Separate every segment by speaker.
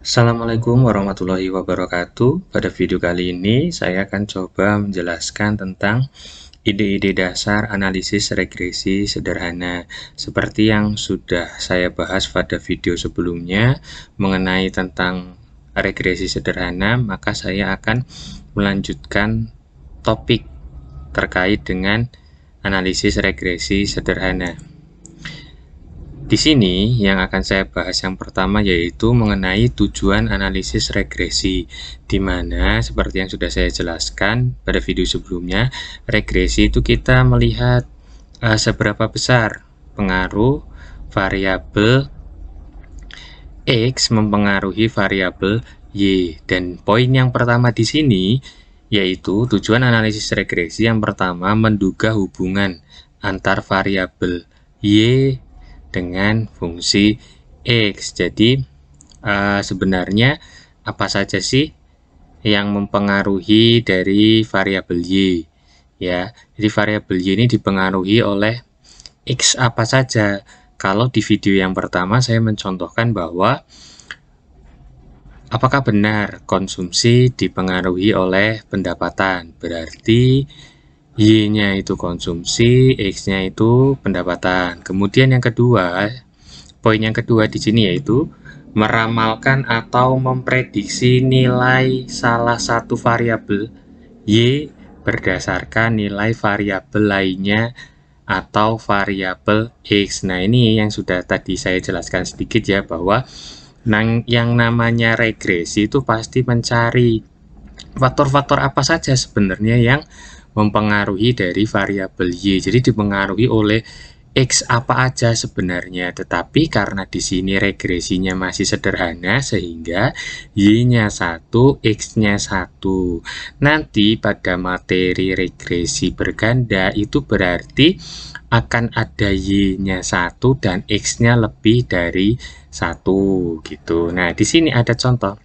Speaker 1: Assalamualaikum warahmatullahi wabarakatuh. Pada video kali ini saya akan coba menjelaskan tentang ide-ide dasar analisis regresi sederhana. Seperti yang sudah saya bahas pada video sebelumnya mengenai tentang regresi sederhana, maka saya akan melanjutkan topik terkait dengan analisis regresi sederhana. Di sini yang akan saya bahas yang pertama yaitu mengenai tujuan analisis regresi, di mana seperti yang sudah saya jelaskan pada video sebelumnya, regresi itu kita melihat seberapa besar pengaruh variabel X mempengaruhi variabel Y. Dan poin yang pertama di sini yaitu tujuan analisis regresi yang pertama menduga hubungan antar variabel Y dengan fungsi X. Jadi sebenarnya apa saja sih yang mempengaruhi dari variabel Y? Ya, jadi variabel Y ini dipengaruhi oleh X apa saja. Kalau di video yang pertama saya mencontohkan bahwa apakah benar konsumsi dipengaruhi oleh pendapatan? Berarti Y-nya itu konsumsi, X-nya itu pendapatan. Kemudian yang kedua, poin yang kedua di sini yaitu meramalkan atau memprediksi nilai salah satu variabel Y berdasarkan nilai variabel lainnya atau variabel X. Nah, ini yang sudah tadi saya jelaskan sedikit ya, bahwa yang namanya regresi itu pasti mencari faktor-faktor apa saja sebenarnya yang mempengaruhi dari variabel Y. Jadi dipengaruhi oleh X apa aja sebenarnya, tetapi karena di sini regresinya masih sederhana sehingga Y-nya 1, X-nya 1. Nanti pada materi regresi berganda itu berarti akan ada Y-nya 1 dan X-nya lebih dari 1 gitu. Nah, di sini ada contoh.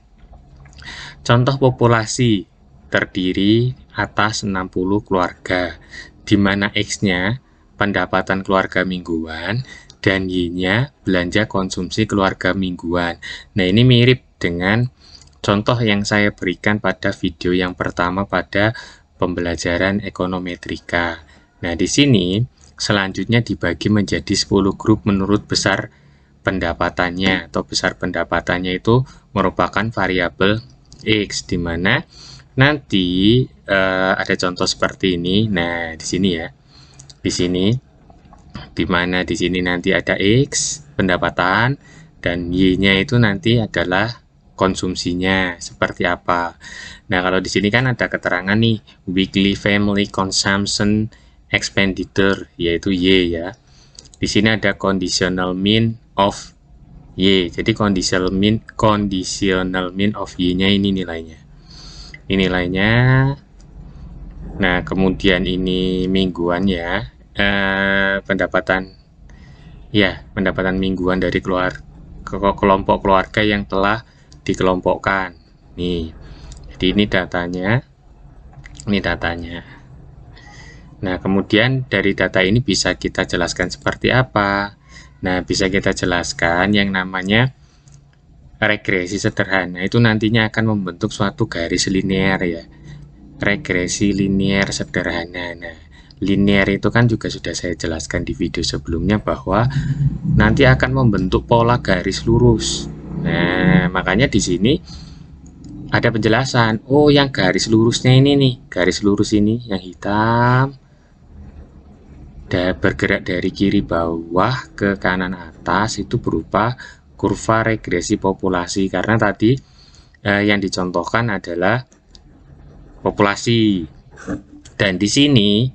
Speaker 1: Contoh populasi terdiri atas 60 keluarga, di mana X-nya pendapatan keluarga mingguan dan Y-nya belanja konsumsi keluarga mingguan. Nah, ini mirip dengan contoh yang saya berikan pada video yang pertama pada pembelajaran ekonometrika. Nah, di sini selanjutnya dibagi menjadi 10 grup menurut besar pendapatannya, atau besar pendapatannya itu merupakan variabel X, di mana nanti ada contoh seperti ini. Nah, di sini ya. Di sini di mana di sini nanti ada X pendapatan dan Y-nya itu nanti adalah konsumsinya seperti apa. Nah, kalau di sini kan ada keterangan nih, weekly family consumption expenditure, yaitu Y ya. Di sini ada conditional mean of Y. Jadi conditional mean of Y-nya ini nilainya. Ini nilainya. Nah, kemudian ini mingguan ya. Pendapatan mingguan dari kelompok keluarga yang telah dikelompokkan. Nih. Jadi ini datanya. Ini datanya. Nah, kemudian dari data ini bisa kita jelaskan seperti apa? Nah, bisa kita jelaskan yang namanya regresi sederhana itu nantinya akan membentuk suatu garis linear ya. Regresi linear sederhana. Nah, linear itu kan juga sudah saya jelaskan di video sebelumnya bahwa nanti akan membentuk pola garis lurus. Nah, makanya di sini ada penjelasan. Oh, yang garis lurusnya ini nih, garis lurus ini yang hitam bergerak dari kiri bawah ke kanan atas itu berupa kurva regresi populasi, karena tadi yang dicontohkan adalah populasi. Dan di sini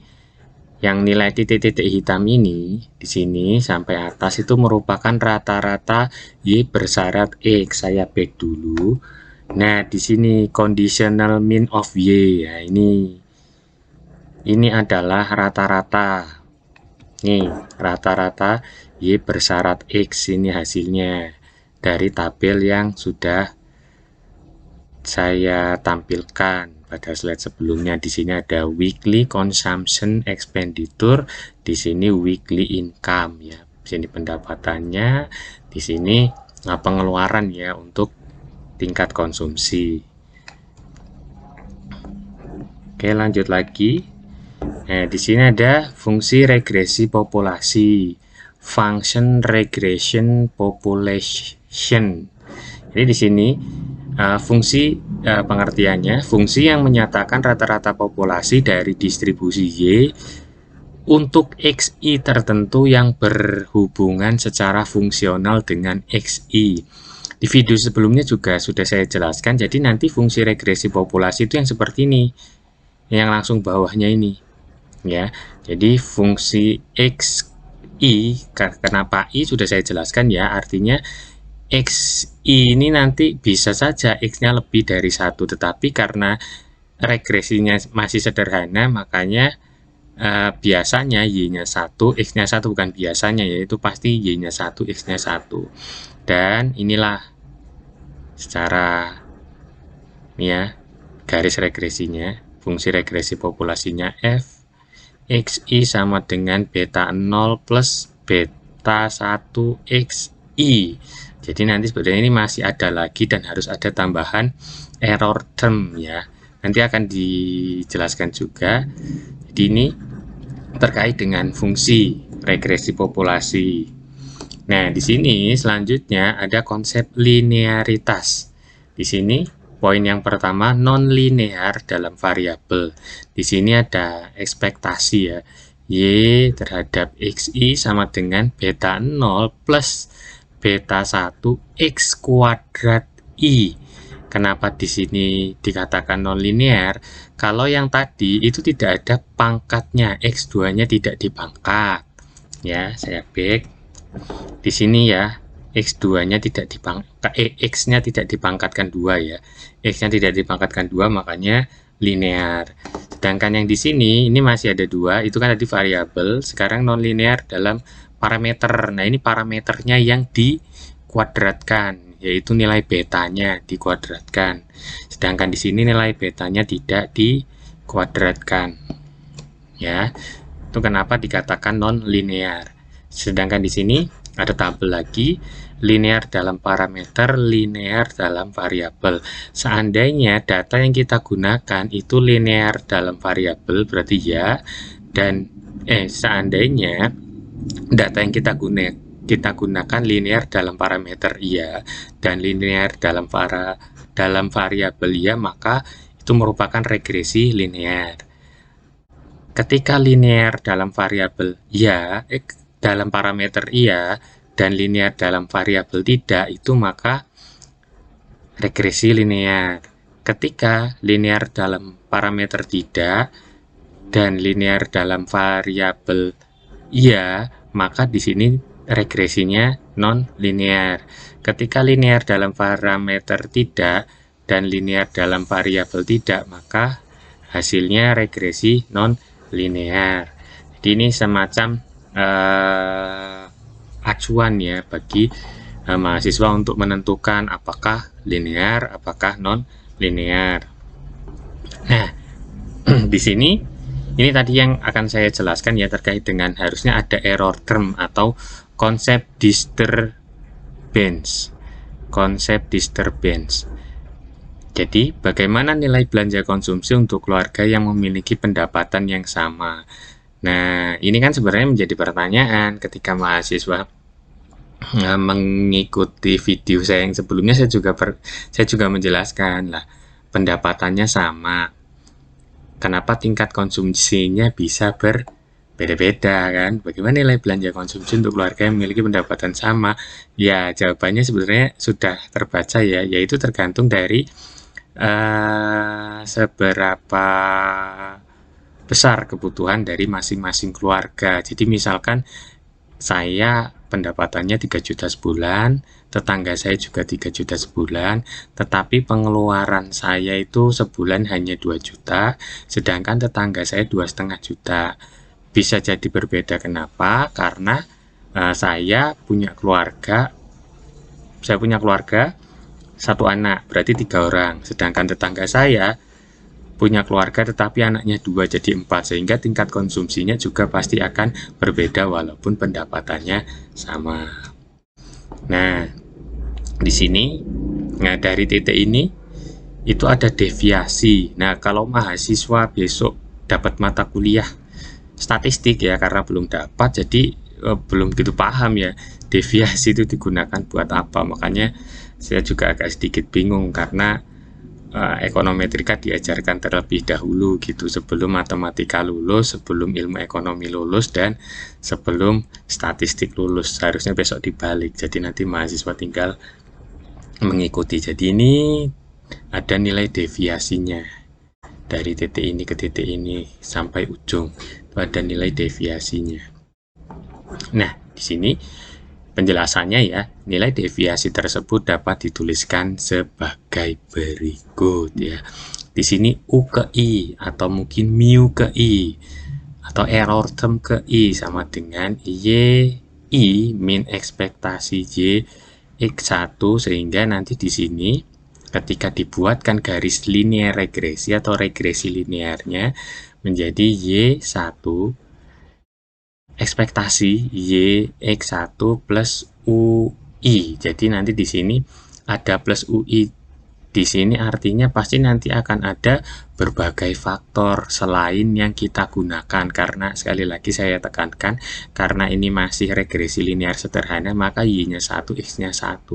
Speaker 1: yang nilai titik-titik hitam ini di sini sampai atas itu merupakan rata-rata Y bersyarat X. Saya back dulu. Nah, di sini conditional mean of Y. Ya, ini adalah rata-rata. Nih, rata-rata Y bersyarat X, ini hasilnya dari tabel yang sudah saya tampilkan pada slide sebelumnya. Di sini ada weekly consumption expenditure, di sini weekly income ya. Di sini pendapatannya, di sini pengeluaran ya untuk tingkat konsumsi. Oke, lanjut lagi. Nah, di sini ada fungsi regresi populasi, function regression population. Jadi di sini fungsi pengertiannya, fungsi yang menyatakan rata-rata populasi dari distribusi Y untuk XI tertentu yang berhubungan secara fungsional dengan XI. Di video sebelumnya juga sudah saya jelaskan, jadi nanti fungsi regresi populasi itu yang seperti ini, yang langsung bawahnya ini ya. Jadi fungsi XI, kenapa I sudah saya jelaskan ya, artinya XI ini nanti bisa saja X-nya lebih dari 1, tetapi karena regresinya masih sederhana, makanya biasanya Y-nya 1, X-nya 1, bukan biasanya, yaitu pasti Y-nya 1, X-nya 1. Dan inilah secara ya garis regresinya. Fungsi regresi populasinya F XI sama dengan beta 0 plus beta 1 XI. Jadi nanti sebenarnya ini masih ada lagi dan harus ada tambahan error term ya. Nanti akan dijelaskan juga. Jadi ini terkait dengan fungsi regresi populasi. Nah, di sini selanjutnya ada konsep linearitas. Di sini poin yang pertama, non-linear dalam variabel. Di sini ada ekspektasi ya. Y terhadap XI sama dengan beta 0 plus beta 1 X kuadrat I. Kenapa di sini dikatakan non-linear? Kalau yang tadi itu tidak ada pangkatnya, X2-nya tidak dipangkat. Ya, saya back. Di sini ya, X2-nya tidak dipangkat, X-nya tidak dipangkatkan 2 ya. X-nya tidak dipangkatkan 2, makanya linear. Sedangkan yang di sini, ini masih ada 2, itu kan tadi variabel, sekarang non-linear dalam parameter. Nah, ini parameternya yang dikuadratkan, yaitu nilai betanya dikuadratkan. Sedangkan di sini nilai betanya tidak dikuadratkan. Ya, itu kenapa dikatakan non-linear. Sedangkan di sini ada tabel lagi, linear dalam parameter, linear dalam variabel. Seandainya data yang kita gunakan itu linear dalam variabel, berarti ya, dan seandainya data yang kita gunakan linear dalam parameter iya, dan linear dalam variabel iya, maka itu merupakan regresi linear. Ketika linear dalam variabel iya, dalam parameter iya, dan linear dalam variabel tidak, itu maka regresi linear. Ketika linear dalam parameter tidak dan linear dalam variabel iya, maka di sini regresinya non linear. Ketika linear dalam parameter tidak dan linear dalam variabel tidak, maka hasilnya regresi non linear. Jadi ini semacam acuan ya bagi mahasiswa untuk menentukan apakah linear, apakah non linear. Nah, di sini ini tadi yang akan saya jelaskan ya, terkait dengan harusnya ada error term atau konsep disturbance. Konsep disturbance. Jadi, bagaimana nilai belanja konsumsi untuk keluarga yang memiliki pendapatan yang sama? Nah, ini kan sebenarnya menjadi pertanyaan ketika mahasiswa mengikuti video saya yang sebelumnya. Saya juga menjelaskan lah, pendapatannya sama, kenapa tingkat konsumsinya bisa berbeda-beda kan? Bagaimana nilai belanja konsumsi untuk keluarga yang memiliki pendapatan sama? Ya, jawabannya sebenarnya sudah terbaca ya, yaitu tergantung dari seberapa besar kebutuhan dari masing-masing keluarga. Jadi misalkan saya pendapatannya 3 juta sebulan, tetangga saya juga 3 juta sebulan, tetapi pengeluaran saya itu sebulan hanya 2 juta, sedangkan tetangga saya 2,5 juta. Bisa jadi berbeda, kenapa? Karena saya punya keluarga 1 anak, berarti 3 orang, sedangkan tetangga saya punya keluarga tetapi anaknya 2, jadi 4, sehingga tingkat konsumsinya juga pasti akan berbeda walaupun pendapatannya sama. Nah, di sini. Nah, dari titik ini itu ada deviasi. Nah, kalau mahasiswa besok dapat mata kuliah statistik ya, karena belum dapat, jadi belum begitu paham ya deviasi itu digunakan buat apa. Makanya saya juga agak sedikit bingung karena ekonometrika diajarkan terlebih dahulu gitu, sebelum matematika lulus, sebelum ilmu ekonomi lulus, dan sebelum statistik lulus. Seharusnya besok dibalik, jadi nanti mahasiswa tinggal mengikuti. Jadi ini ada nilai deviasinya dari titik ini ke titik ini sampai ujung, itu ada nilai deviasinya. Nah, di sini penjelasannya ya, nilai deviasi tersebut dapat dituliskan sebagai berikut ya. Di sini U ke I atau mungkin mu ke I atau error term ke I sama dengan Y I min ekspektasi Y X1, sehingga nanti di sini ketika dibuatkan garis linear regresi atau regresi linearnya menjadi Y1 ekspektasi Y X1 plus UI. Jadi nanti di sini ada plus UI. Di sini artinya pasti nanti akan ada berbagai faktor selain yang kita gunakan. Karena sekali lagi saya tekankan, karena ini masih regresi linear sederhana, maka Y-nya 1, X-nya 1.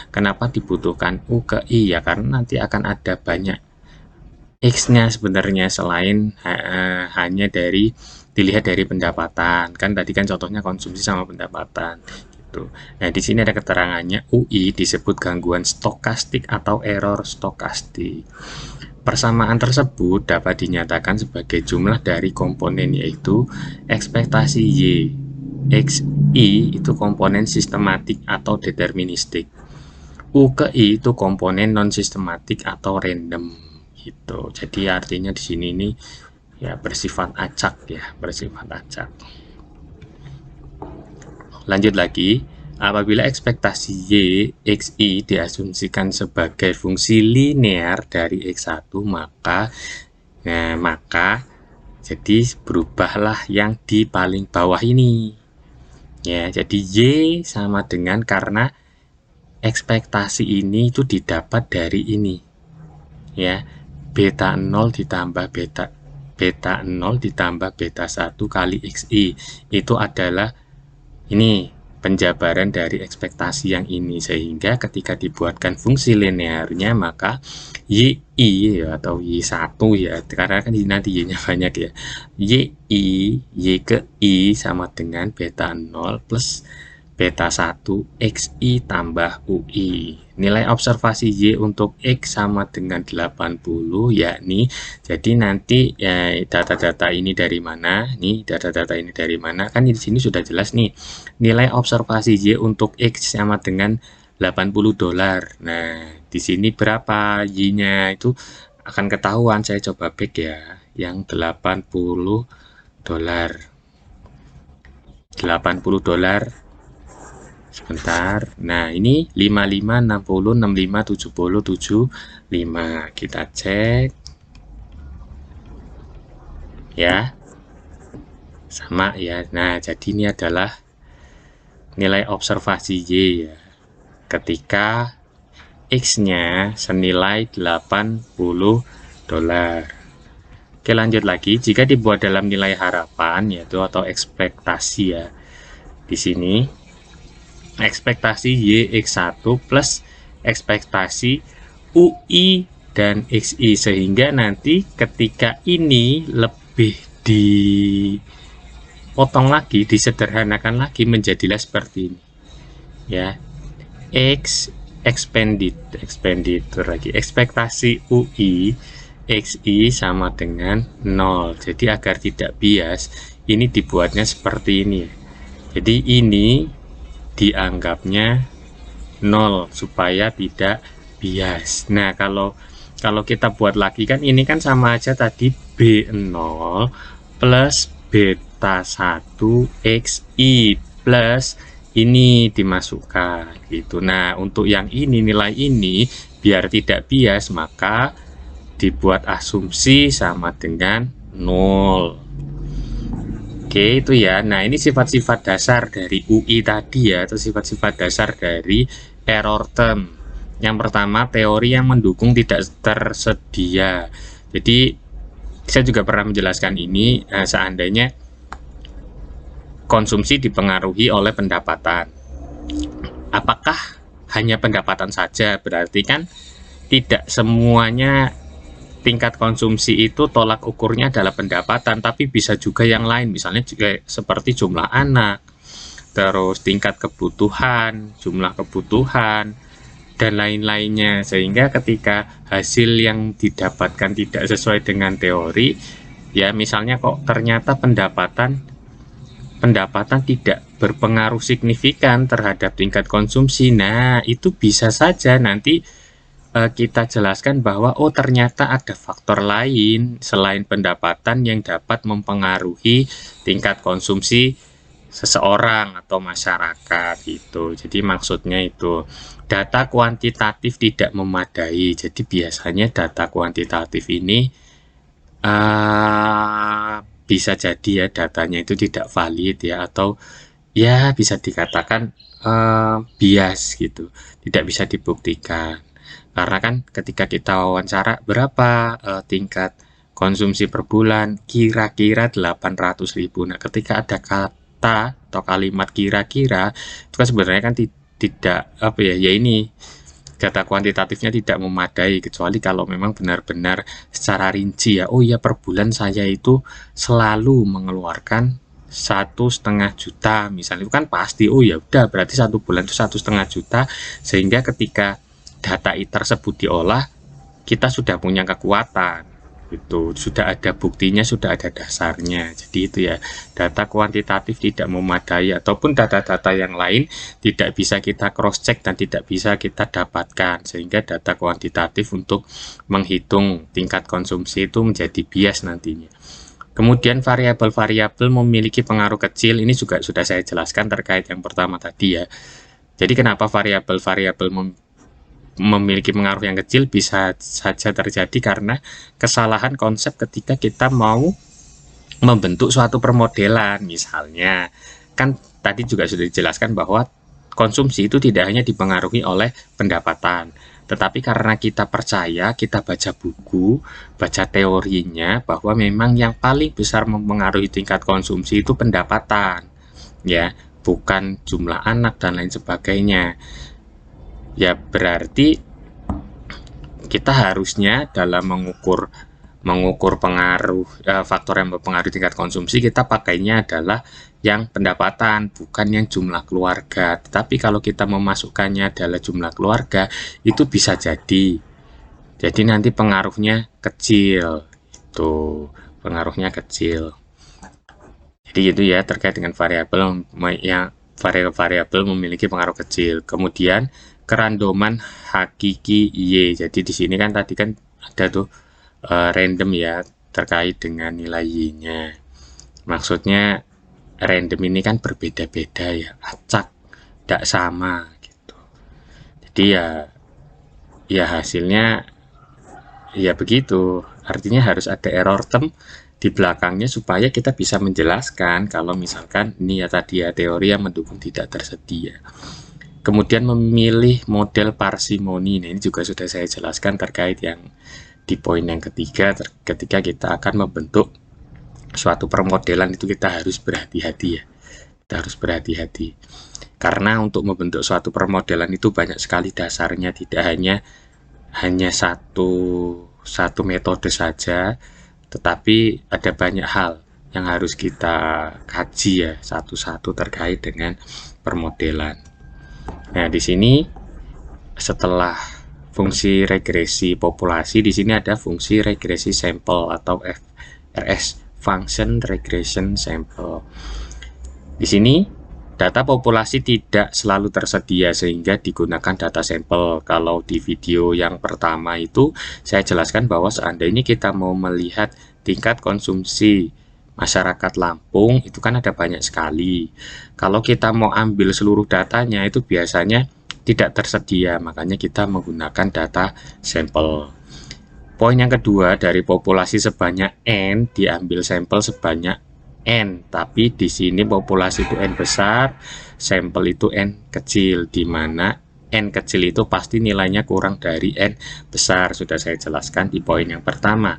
Speaker 1: Kenapa dibutuhkan U ke I? Ya karena nanti akan ada banyak X-nya sebenarnya selain hanya dilihat dari pendapatan. Kan tadi kan contohnya konsumsi sama pendapatan gitu. Nah, di sini ada keterangannya, UI disebut gangguan stokastik atau error stokastik. Persamaan tersebut dapat dinyatakan sebagai jumlah dari komponen, yaitu ekspektasi Y XI itu komponen sistematik atau deterministik. U ke I itu komponen non sistematik atau random gitu. Jadi artinya di sini ini ya bersifat acak ya, bersifat acak. Lanjut lagi, apabila ekspektasi Y XI diasumsikan sebagai fungsi linear dari X1, maka jadi berubahlah yang di paling bawah ini. Ya, jadi Y sama dengan, karena ekspektasi ini itu didapat dari ini. Ya, beta 0 ditambah beta 0 ditambah beta 1 kali XI, itu adalah ini penjabaran dari ekspektasi yang ini, sehingga ketika dibuatkan fungsi linearnya maka YI ya, atau Y1 ya, karena kan nanti Y-nya banyak ya, YI Y ke I sama dengan beta 0 plus beta 1 XI tambah UI. Nilai observasi Y untuk X sama dengan 80, yakni jadi nanti data-data ini dari mana? Nih, data-data ini dari mana? Kan di sini sudah jelas nih. Nilai observasi Y untuk X sama dengan $80. Nah, di sini berapa Y-nya itu akan ketahuan. Saya coba back ya, yang $80. $80. Sebentar. Nah, ini 55, 60, 65, 70, 75. Kita cek. Ya. Sama ya. Nah, jadi ini adalah nilai observasi Y ya. Ketika X-nya senilai $80. Oke, lanjut lagi. Jika dibuat dalam nilai harapan, yaitu atau ekspektasi ya. Di sini ekspektasi YX1 plus ekspektasi UI dan XI, sehingga nanti ketika ini lebih dipotong lagi, disederhanakan lagi, menjadilah seperti ini ya. X expenditure lagi, ekspektasi UI XI sama dengan 0. Jadi agar tidak bias, ini dibuatnya seperti ini. Jadi ini dianggapnya 0 supaya tidak bias. Nah, kalau kita buat lagi kan ini kan sama aja tadi B0 plus beta 1 XI plus ini dimasukkan gitu. Nah, untuk yang ini, nilai ini biar tidak bias, maka dibuat asumsi sama dengan 0. Oke, itu ya. Nah, ini sifat-sifat dasar dari UI tadi ya, atau sifat-sifat dasar dari error term. Yang pertama, teori yang mendukung tidak tersedia. Jadi saya juga pernah menjelaskan ini, seandainya konsumsi dipengaruhi oleh pendapatan. Apakah hanya pendapatan saja? Berarti kan tidak semuanya tingkat konsumsi itu tolak ukurnya adalah pendapatan, tapi bisa juga yang lain, misalnya juga seperti jumlah anak, terus tingkat kebutuhan, jumlah kebutuhan, dan lain-lainnya. Sehingga ketika hasil yang didapatkan tidak sesuai dengan teori, ya misalnya kok ternyata pendapatan tidak berpengaruh signifikan terhadap tingkat konsumsi. Nah, itu bisa saja nanti kita jelaskan bahwa oh ternyata ada faktor lain selain pendapatan yang dapat mempengaruhi tingkat konsumsi seseorang atau masyarakat gitu. Jadi maksudnya itu data kuantitatif tidak memadai. Jadi biasanya data kuantitatif ini bisa jadi ya datanya itu tidak valid ya, atau ya bisa dikatakan bias gitu, tidak bisa dibuktikan. Karena kan ketika kita wawancara berapa tingkat konsumsi per bulan, kira-kira 800.000. Nah, ketika ada kata atau kalimat kira-kira, itu kan sebenarnya kan tidak apa ya, ya ini data kuantitatifnya tidak memadai, kecuali kalau memang benar-benar secara rinci ya, oh ya per bulan saya itu selalu mengeluarkan 1,5 juta misalnya, itu kan pasti oh ya udah berarti satu bulan itu 1,5 juta, sehingga ketika data tersebut diolah kita sudah punya kekuatan, itu sudah ada buktinya, sudah ada dasarnya. Jadi itu ya, data kuantitatif tidak memadai, ataupun data-data yang lain tidak bisa kita cross check dan tidak bisa kita dapatkan, sehingga data kuantitatif untuk menghitung tingkat konsumsi itu menjadi bias nantinya. Kemudian variabel-variabel memiliki pengaruh kecil, ini juga sudah saya jelaskan terkait yang pertama tadi ya. Jadi kenapa variabel-variabel memiliki pengaruh yang kecil? Bisa saja terjadi karena kesalahan konsep ketika kita mau membentuk suatu permodelan. Misalnya, kan tadi juga sudah dijelaskan bahwa konsumsi itu tidak hanya dipengaruhi oleh pendapatan, tetapi karena kita percaya, kita baca buku, baca teorinya, bahwa memang yang paling besar mempengaruhi tingkat konsumsi itu pendapatan, ya, bukan jumlah anak dan lain sebagainya. Ya berarti kita harusnya dalam mengukur pengaruh faktor yang mempengaruhi tingkat konsumsi, kita pakainya adalah yang pendapatan, bukan yang jumlah keluarga. Tetapi kalau kita memasukkannya adalah jumlah keluarga, itu bisa jadi nanti pengaruhnya kecil, itu pengaruhnya kecil. Jadi itu ya terkait dengan variabel yang variabel memiliki pengaruh kecil. Kemudian kerandoman hakiki Y. Jadi di sini kan tadi kan ada tuh random ya terkait dengan nilai Y-nya. Maksudnya random ini kan berbeda-beda ya, acak, tidak sama gitu. Jadi ya hasilnya ya begitu. Artinya harus ada error term di belakangnya supaya kita bisa menjelaskan kalau misalkan ini ya tadi ya teori yang mendukung tidak tersedia. Kemudian memilih model parsimoni. Nah, ini juga sudah saya jelaskan terkait yang di poin yang ketiga, ketika kita akan membentuk suatu permodelan itu kita harus berhati-hati ya. Kita harus berhati-hati. Karena untuk membentuk suatu permodelan itu banyak sekali dasarnya, tidak hanya satu metode saja, tetapi ada banyak hal yang harus kita kaji ya satu-satu terkait dengan permodelan. Nah, di sini setelah fungsi regresi populasi, di sini ada fungsi regresi sampel atau FRS, function regression sample. Di sini data populasi tidak selalu tersedia sehingga digunakan data sampel. Kalau di video yang pertama itu saya jelaskan bahwa seandainya kita mau melihat tingkat konsumsi masyarakat Lampung itu kan ada banyak sekali. Kalau kita mau ambil seluruh datanya itu biasanya tidak tersedia, makanya kita menggunakan data sampel. Poin yang kedua, dari populasi sebanyak N diambil sampel sebanyak N, tapi di sini populasi itu N besar, sampel itu N kecil, di mana N kecil itu pasti nilainya kurang dari N besar. Sudah saya jelaskan di poin yang pertama.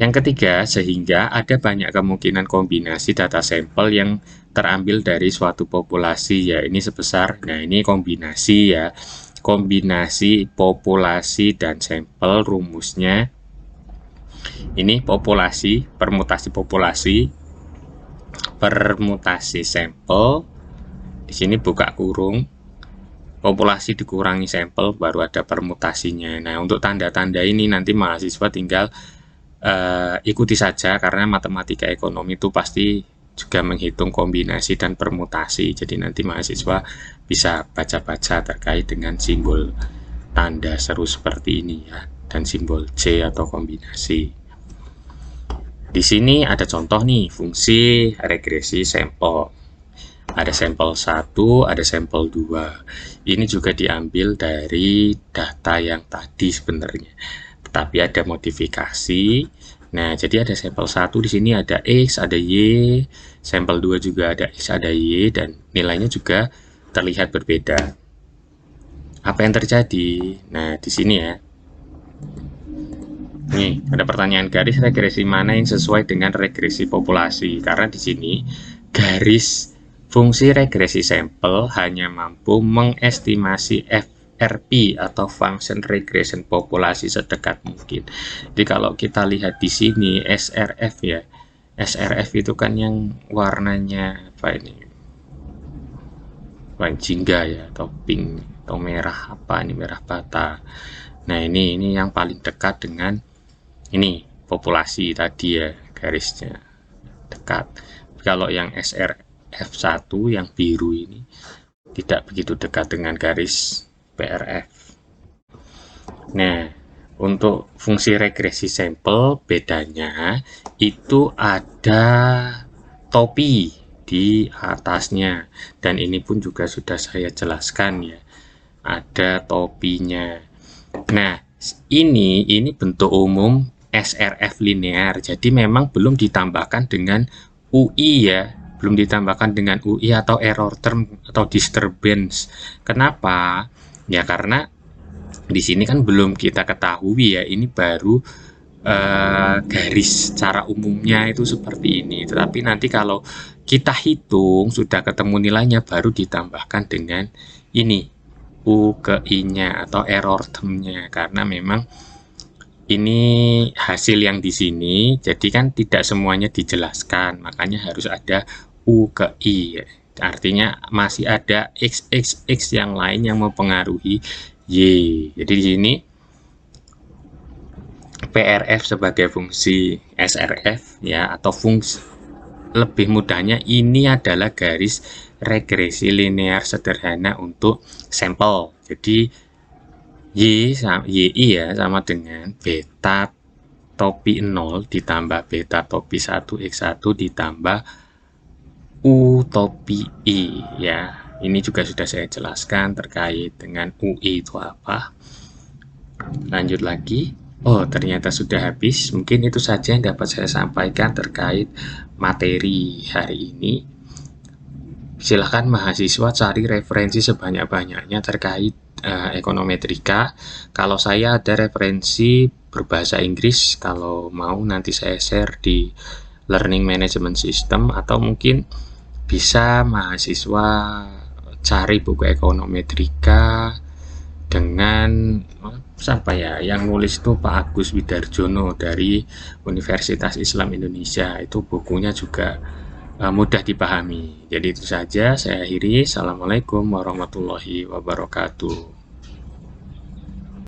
Speaker 1: Yang ketiga, sehingga ada banyak kemungkinan kombinasi data sampel yang terambil dari suatu populasi, ya ini sebesar, nah ini kombinasi ya, kombinasi populasi dan sampel, rumusnya ini populasi, permutasi sampel, di sini buka kurung, populasi dikurangi sampel, baru ada permutasinya. Nah, untuk tanda-tanda ini nanti mahasiswa tinggal ikuti saja, karena matematika ekonomi itu pasti juga menghitung kombinasi dan permutasi. Jadi nanti mahasiswa bisa baca-baca terkait dengan simbol tanda seru seperti ini ya, dan simbol J atau kombinasi. Di sini ada contoh nih, fungsi regresi sampel. Ada sampel 1, ada sampel 2. Ini juga diambil dari data yang tadi sebenarnya, tapi ada modifikasi. Nah, jadi ada sampel 1 di sini ada X, ada Y, sampel 2 juga ada X, ada Y, dan nilainya juga terlihat berbeda. Apa yang terjadi? Nah, di sini ya. Nih, ada pertanyaan, garis regresi mana yang sesuai dengan regresi populasi? Karena di sini garis fungsi regresi sampel hanya mampu mengestimasi FRP atau function regression populasi sedekat mungkin. Jadi kalau kita lihat di sini SRF ya, SRF itu kan yang warnanya apa ini? Warna jingga ya, atau pink atau merah, apa ini, merah bata. Nah, ini yang paling dekat dengan ini populasi tadi ya, garisnya dekat. Kalau yang SRF1 yang biru ini tidak begitu dekat dengan garis PRF. Nah, untuk fungsi regresi sampel bedanya itu ada topi di atasnya, dan ini pun juga sudah saya jelaskan ya, ada topinya. Nah, ini bentuk umum SRF linear, jadi memang belum ditambahkan dengan UI ya, belum ditambahkan dengan UI atau error term atau disturbance. Kenapa? Ya karena di sini kan belum kita ketahui ya, ini baru garis secara umumnya itu seperti ini. Tetapi nanti kalau kita hitung sudah ketemu nilainya, baru ditambahkan dengan ini U ke I-nya atau error term-nya, karena memang ini hasil yang di sini, jadi kan tidak semuanya dijelaskan, makanya harus ada U ke I. Artinya masih ada XXX yang lain yang mempengaruhi Y. Jadi di sini PRF sebagai fungsi SRF ya, atau fungsi lebih mudahnya ini adalah garis regresi linear sederhana untuk sampel. Jadi YI ya sama dengan beta topi 0 ditambah beta topi 1 X1 ditambah U topi I ya. Ini juga sudah saya jelaskan terkait dengan UI itu apa. Lanjut lagi. Oh, ternyata sudah habis. Mungkin itu saja yang dapat saya sampaikan terkait materi hari ini. Silahkan mahasiswa cari referensi sebanyak-banyaknya terkait ekonometrika. Kalau saya ada referensi berbahasa Inggris, kalau mau nanti saya share di Learning Management System, atau mungkin bisa mahasiswa cari buku ekonometrika dengan siapa ya, yang nulis itu Pak Agus Widarjono dari Universitas Islam Indonesia. Itu bukunya juga mudah dipahami. Jadi itu saja, saya akhiri. Assalamualaikum warahmatullahi wabarakatuh.